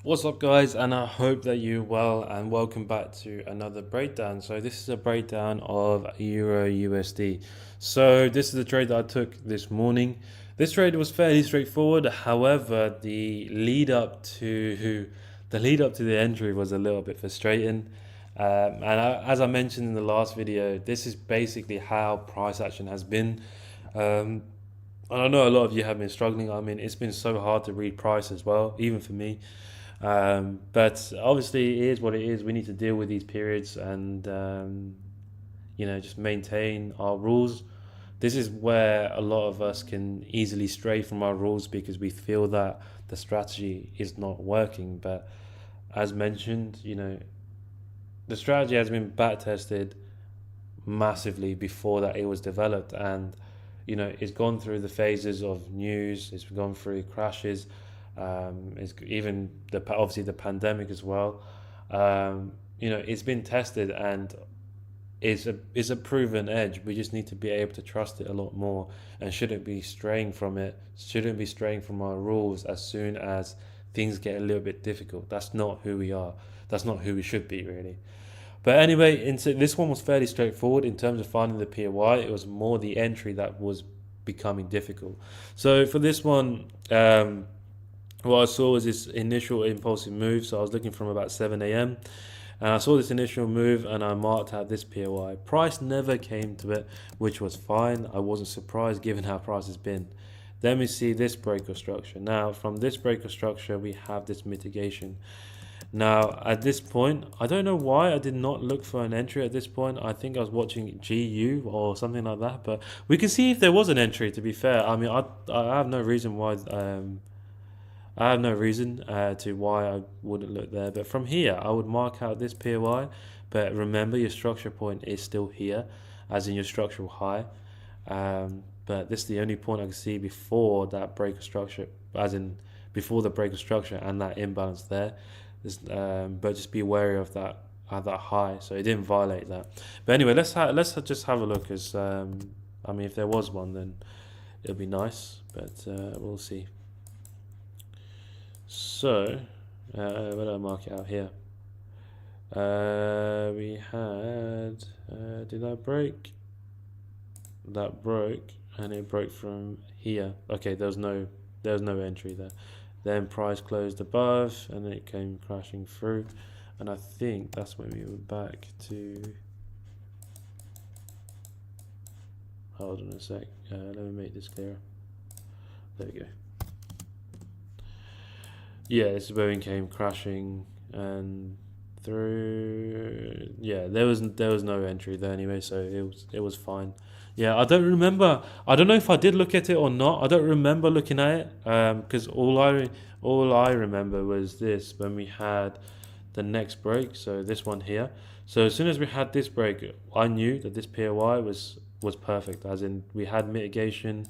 What's up, guys, and I hope that you're well, and welcome back to another breakdown. So this is a breakdown of Euro USD. So this is the trade that I took this morning. This trade was fairly straightforward. However, the lead up to the entry was a little bit frustrating. As I mentioned in the last video, this is basically how price action has been. Um, and I know a lot of you have been struggling. I mean, it's been so hard to read price as well, even for me. But obviously, it is what it is. We need to deal with these periods and just maintain our rules. This is where a lot of us can easily stray from our rules because we feel that the strategy is not working. But as mentioned, the strategy has been back tested massively before that it was developed, and it's gone through the phases of news. It's gone through crashes. It's even obviously the pandemic as well. It's been tested and it's a proven edge. We just need to be able to trust it a lot more and shouldn't be straying from it. Shouldn't be straying from our rules as soon as things get a little bit difficult. That's not who we are. That's not who we should be, really. But anyway, into this one was fairly straightforward in terms of finding the POI. It was more the entry that was becoming difficult. So for this one, what I saw was this initial impulsive move. So I was looking from about 7 a.m. and I saw this initial move and I marked out this POI. Price never came to it, which was fine. I wasn't surprised given how price has been. Then we see this breaker structure. Now, from this breaker structure, we have this mitigation. Now, at this point, I don't know why I did not look for an entry at this point. I think I was watching GU or something like that, but we can see if there was an entry, to be fair. I mean, I have no reason why. I have no reason to why I wouldn't look there. But from here, I would mark out this POI. But remember, your structure point is still here, as in your structural high. But this is the only point I can see before that breaker structure, as in before the breaker structure and that imbalance there. But just be wary of that at that high, so it didn't violate that. But anyway, let's just have a look. As I mean, if there was one, then it'll be nice, but we'll see. So, where did I mark it out here? We had, did that break? That broke, and it broke from here. Okay, there was no entry there. Then price closed above, and then it came crashing through. And I think that's when we were back to. Hold on a sec. Let me make this clearer. There we go. Yeah, this is where we came crashing and through. Yeah, there was no entry there anyway, so it was fine. Yeah, I don't remember. I don't know if I did look at it or not. I don't remember looking at it because all I remember was this when we had the next break. So this one here. So as soon as we had this break, I knew that this POI was perfect. As in, we had mitigation.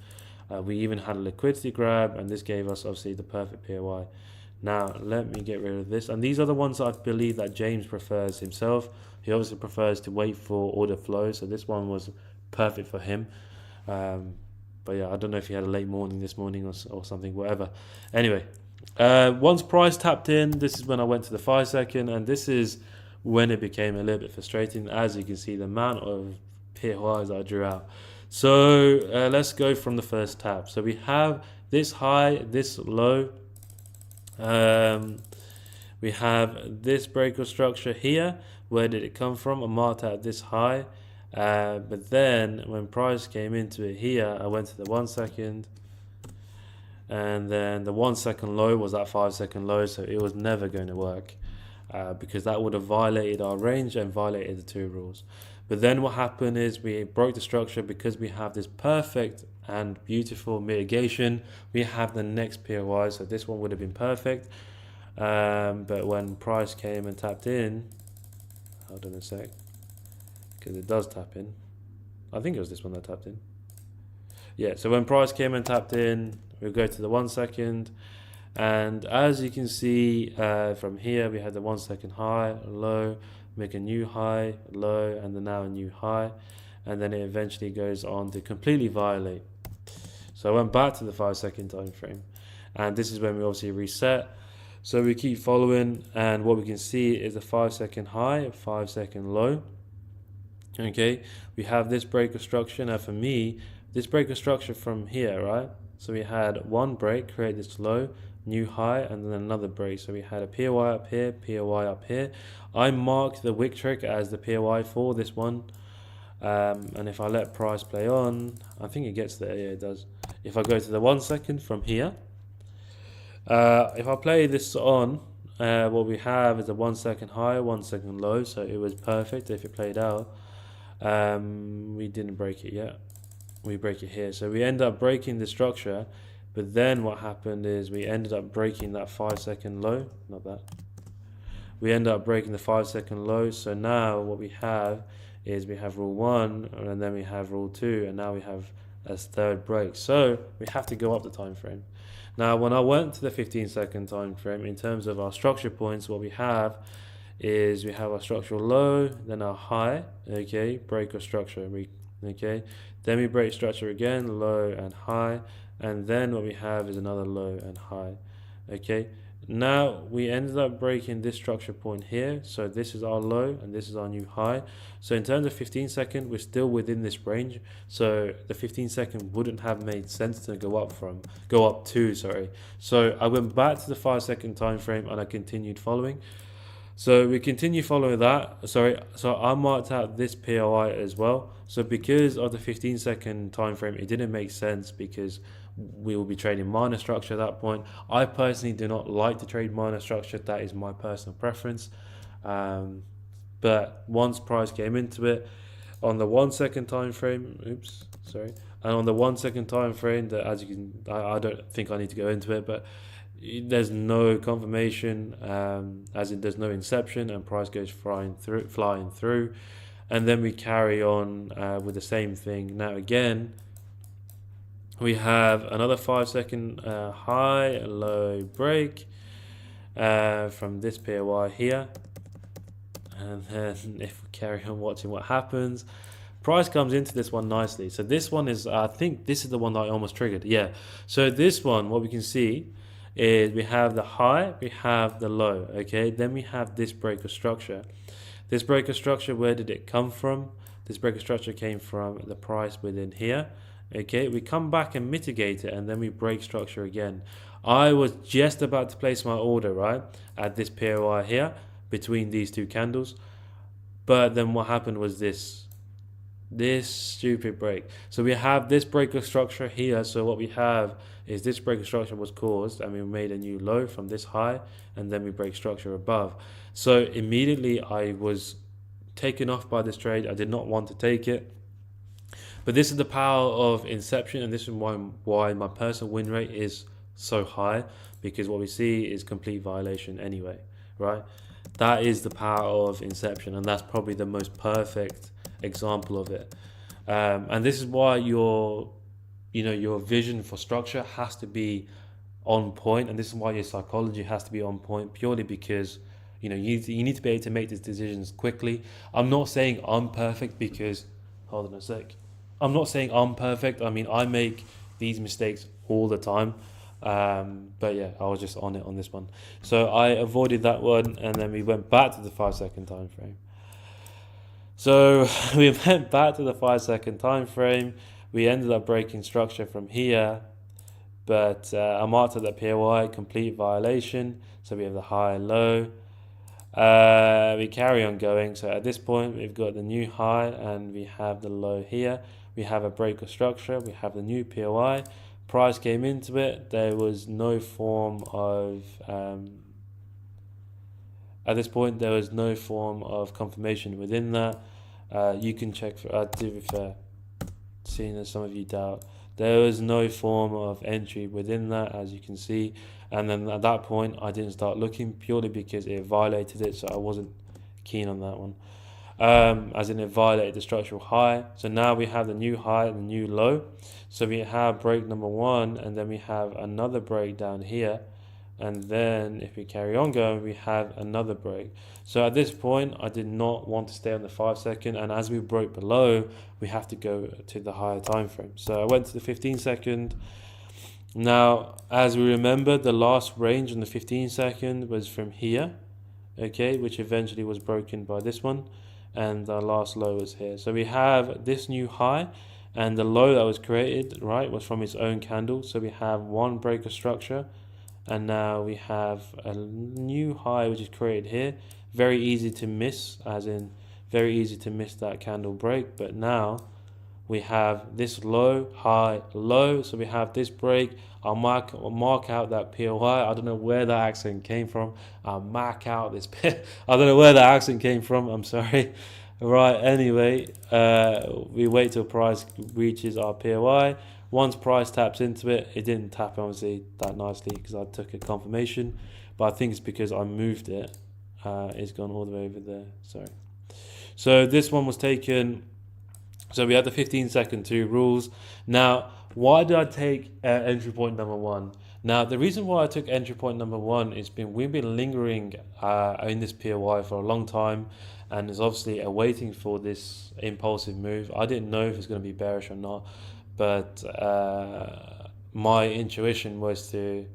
We even had a liquidity grab, and this gave us obviously the perfect POI. Now, let me get rid of this. And these are the ones I believe that James prefers himself. He obviously prefers to wait for order flow. So this one was perfect for him. But yeah, I don't know if he had a late morning this morning or something, whatever. Anyway, once price tapped in, this is when I went to the 5 second. And this is when it became a little bit frustrating. As you can see, the amount of POIs I drew out. So let's go from the first tap. So we have this high, this low. We have this breaker structure here. Where did it come from? I marked out this high, but then when price came into it here, I went to the 1 second, and then the 1 second low was that 5 second low, so it was never going to work because that would have violated our range and violated the two rules. But then what happened is we broke the structure because we have this perfect and beautiful mitigation. We have the next POI, so this one would have been perfect. But when price came and tapped in, hold on a sec, because it does tap in. I think it was this one that tapped in. Yeah, so when price came and tapped in, we'll go to the 1 second. And as you can see from here, we had the 1 second high, low, make a new high, low, and then now a new high. And then it eventually goes on to completely violate. So I went back to the 5 second time frame, and this is when we obviously reset. So we keep following, and what we can see is a 5-second high, 5-second low. Okay, we have this breaker structure. Now for me, this breaker structure from here, right? So we had one break, create this low, new high, and then another break. So we had a POI up here, POI up here. I marked the wick trick as the POI for this one. And if I let price play on, I think it gets there. Yeah, it does. If I go to the 1 second from here, if I play this on, what we have is a 1 second high, 1 second low. So it was perfect if it played out. We didn't break it yet. We break it here. So we end up breaking the structure. But then what happened is we ended up breaking that 5-second low. Not that. We end up breaking the 5-second low. So now what we have is we have rule 1, and then we have rule 2, and now we have a third break. So we have to go up the time frame. Now when I went to the 15-second time frame, in terms of our structure points, what we have is we have our structural low, then our high, okay, break or structure, okay, then we break structure again, low and high, and then what we have is another low and high, okay. Now we ended up breaking this structure point here, so this is our low and this is our new high. So in terms of 15-second, we're still within this range, so the 15-second wouldn't have made sense to go up to, sorry. So I went back to the 5-second time frame and I continued following. So we continue following that. Sorry, so I marked out this POI as well. So because of the 15-second time frame, it didn't make sense because we will be trading minor structure at that point. I personally do not like to trade minor structure. That is my personal preference. But once price came into it, on the 1 second time frame, and on the 1 second time frame, that as you can, I don't think I need to go into it, but there's no confirmation, as in there's no inception, and price goes flying through, and then we carry on with the same thing. Now again, we have another 5-second high, low break from this POI here, and then if we carry on watching what happens, price comes into this one nicely. So this one is, I think this is the one that I almost triggered. Yeah. So this one, what we can see is we have the high, we have the low, okay, then we have this breaker structure. This breaker structure, where did it come from? This breaker structure came from the price within here, okay. We come back and mitigate it, and then we break structure again. I was just about to place my order, right, at this POI here between these two candles, but then what happened was this stupid break. So we have this breaker structure here. So what we have is this breaker structure was caused, and we made a new low from this high, and then we break structure above. So immediately I was taken off by this trade. I did not want to take it, but this is the power of inception, and this is why my personal win rate is so high, because what we see is complete violation anyway, right? That is the power of inception, and that's probably the most perfect example of it. And this is why your vision for structure has to be on point, and this is why your psychology has to be on point, purely because you need to be able to make these decisions quickly. I'm not saying I'm perfect, because hold on a sec, I'm not saying I'm perfect. I mean, I make these mistakes all the time. But yeah, I was just on it on this one. So I avoided that one, and then we went back to the 5-second time frame. So we went back to the 5-second time frame. We ended up breaking structure from here, but I marked at the POI complete violation. So we have the high and low. We carry on going. So at this point, we've got the new high and we have the low here. We have a break of structure. We have the new POI. Price came into it. There was no form of at this point there was no form of confirmation within that. You can check for to be fair, seeing as some of you doubt, there was no form of entry within that, as you can see. And then at that point I didn't start looking, purely because it violated it, so I wasn't keen on that one. As in, it violated the structural high. So now we have the new high and the new low. So we have break number 1, and then we have another break down here, and then if we carry on going, we have another break. So at this point I did not want to stay on the 5-second, and as we broke below, we have to go to the higher time frame. So I went to the 15-second, Now, as we remember, the last range on the 15 second was from here, okay, which eventually was broken by this one, and the last low was here. So we have this new high, and the low that was created, right, was from its own candle. So we have one breaker structure, and now we have a new high which is created here. Very easy to miss, as in very easy to miss that candle break. But now we have this low, high, low. So we have this break. I'll mark out that POI. I don't know where that accent came from. I'll mark out this. I don't know where that accent came from. I'm sorry. Right. Anyway, we wait till price reaches our POI. Once price taps into it, it didn't tap obviously that nicely because I took a confirmation, but I think it's because I moved it. It's gone all the way over there. Sorry. So this one was taken. So we had the 15-second two rules. Now, why did I take entry point number one? Now, the reason why I took entry point number one is we've been lingering in this POI for a long time, and is obviously awaiting for this impulsive move. I didn't know if it's going to be bearish or not, but my intuition was to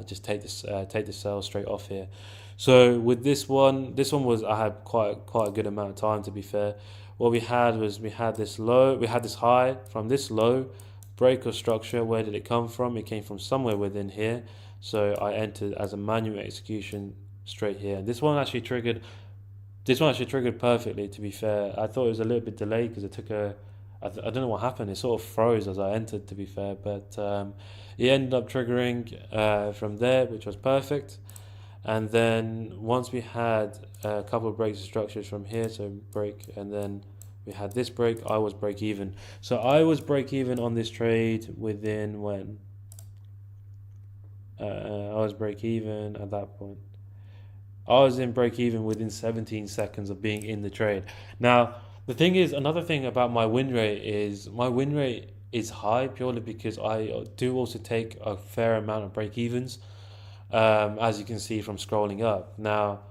just take the sell straight off here. So with this one was I had quite a good amount of time, to be fair. What we had was we had this high from this low break or structure. Where did it come from? It came from somewhere within here. So I entered as a manual execution straight here. This one actually triggered perfectly, to be fair. I thought it was a little bit delayed because it took I don't know what happened. It sort of froze as I entered, to be fair. But it ended up triggering from there, which was perfect. And then once we had a couple of breaks of structures from here, so break, and then we had this break, I was break even. So I was break even on this trade within when? I was break even at that point. I was in break even within 17 seconds of being in the trade. Now, the thing is, another thing about my win rate is high purely because I do also take a fair amount of break evens. As you can see from scrolling up. Now,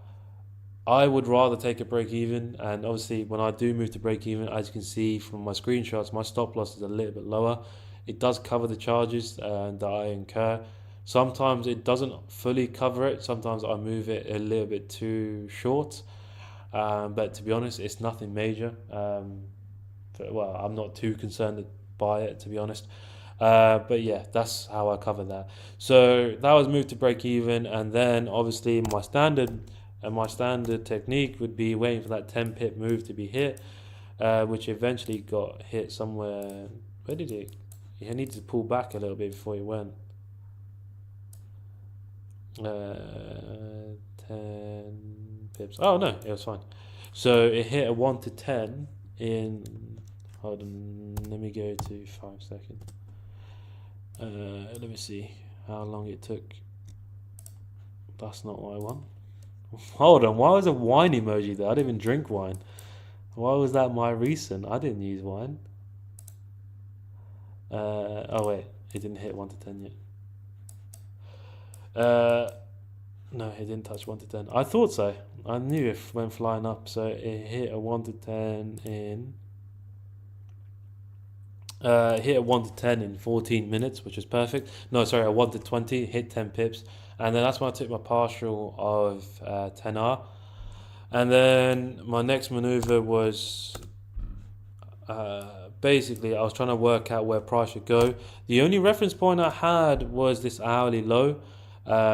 I would rather take a break even, and obviously when I do move to break even, as you can see from my screenshots, my stop loss is a little bit lower. It does cover the charges that I incur. Sometimes it doesn't fully cover it. Sometimes I move it a little bit too short. But to be honest, it's nothing major. Well, I'm not too concerned by it, to be honest. But yeah, that's how I cover that. So that was moved to break even, and then obviously my standard technique would be waiting for that 10 pip move to be hit, which eventually got hit somewhere. Where did it? He needed to pull back a little bit before he went. 10 pips. Oh no, it was fine. So it hit a 1 to 10 in. Hold on, let me go to 5 seconds. Let me see how long it took. That's not what I want. Hold on, why was a wine emoji there? I didn't even drink wine. Why was that my recent? I didn't use wine. Oh wait, it didn't hit 1 to 10 yet. No, it didn't touch 1 to 10. I thought so. I knew it went flying up. So it hit a 1 to 10 in. Hit a 1 to 10 in 14 minutes, which was perfect. No, sorry, a 1 to 20, hit 10 pips. And then that's when I took my partial of 10R. And then my next maneuver was basically I was trying to work out where price should go. The only reference point I had was this hourly low,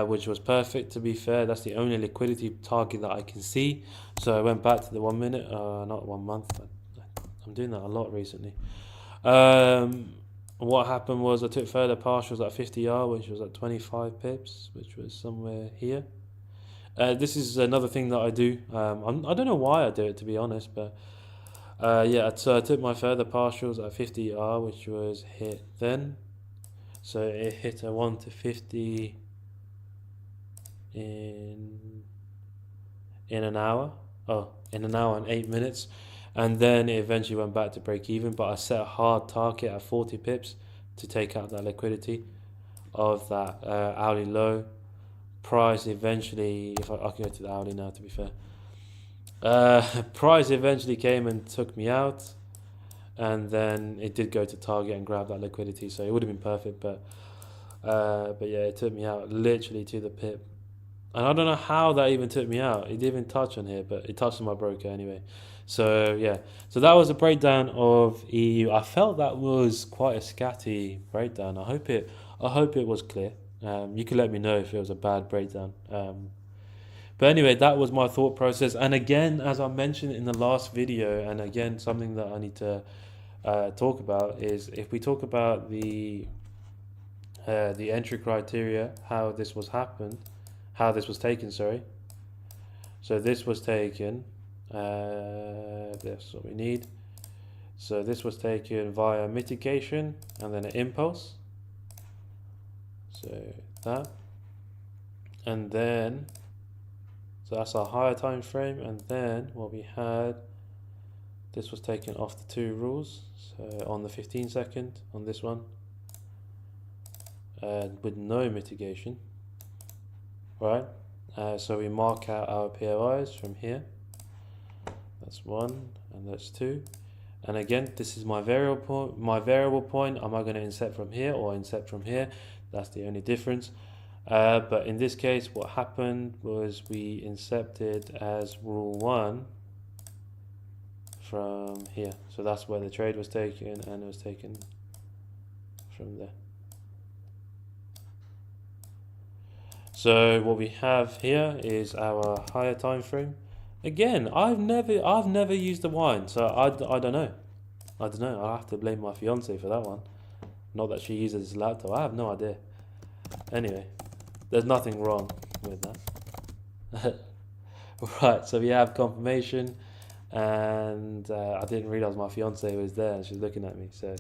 which was perfect, to be fair. That's the only liquidity target that I can see. So I went back to the 1 minute, not 1 month. I'm doing that a lot recently. What happened was I took further partials at 50R, which was at 25 pips, which was somewhere here. This is another thing that I do. I don't know why I do it, to be honest, but yeah. So I took my further partials at 50R, which was hit then. So it hit a 1 to 50 in an hour. Oh, in an hour and 8 minutes. And then it eventually went back to break even, but I set a hard target at 40 pips to take out that liquidity of that hourly low. Price eventually, if I can go to the hourly now, to be fair, price eventually came and took me out, and then it did go to target and grab that liquidity, so it would have been perfect, but But yeah, it took me out literally to the pip. And I don't know how that even took me out. It didn't even touch on here, but it touched on my broker anyway. So yeah, so that was a breakdown of EU. I felt that was quite a scatty breakdown. I hope it was clear. You can let me know if it was a bad breakdown. But anyway, that was my thought process. And again, as I mentioned in the last video, and again, something that I need to talk about is if we talk about the entry criteria, how this was taken, sorry. So this was taken, that's what we need. So this was taken via mitigation and then an impulse. So that, and then, so that's our higher time frame. And then what we had, this was taken off the two rules. So on the 15-second on this one, with no mitigation, right? So we mark out our POIs from here. That's 1 and that's 2. And again, this is my variable point. Am I going to incept from here or incept from here? That's the only difference. But in this case, what happened was we incepted as rule 1 from here. So that's where the trade was taken, and it was taken from there. So what we have here is our higher time frame. Again, I've never used the wine, so I don't know. I'll have to blame my fiance for that one. Not that she uses this laptop. I have no idea. Anyway, there's nothing wrong with that. Right, so we have confirmation, and I didn't realize my fiance was there and she's looking at me. So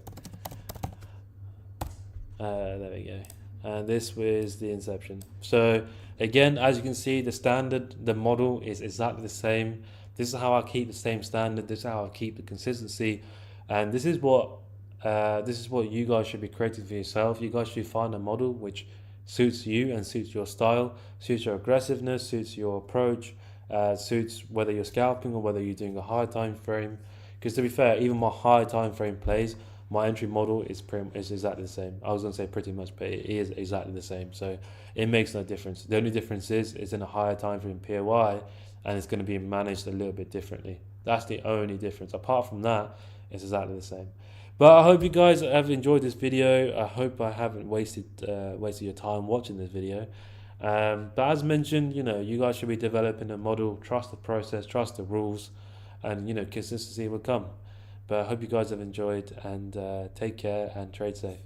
there we go. And this was the inception. So again, as you can see, the model is exactly the same. This is how I keep the same standard. This is how I keep the consistency, and this is what you guys should be creating for yourself. You guys should find a model which suits you and suits your style, suits your aggressiveness, suits your approach, suits whether you're scalping or whether you're doing a high time frame. Because to be fair, even my high time frame plays, my entry model is exactly the same. I was going to say pretty much, but it is exactly the same. So it makes no difference. The only difference is it's in a higher time frame POI, and it's going to be managed a little bit differently. That's the only difference. Apart from that, it's exactly the same. But I hope you guys have enjoyed this video. I hope I haven't wasted your time watching this video. But as mentioned, you guys should be developing a model. Trust the process, trust the rules, and consistency will come. But I hope you guys have enjoyed, and take care and trade safe.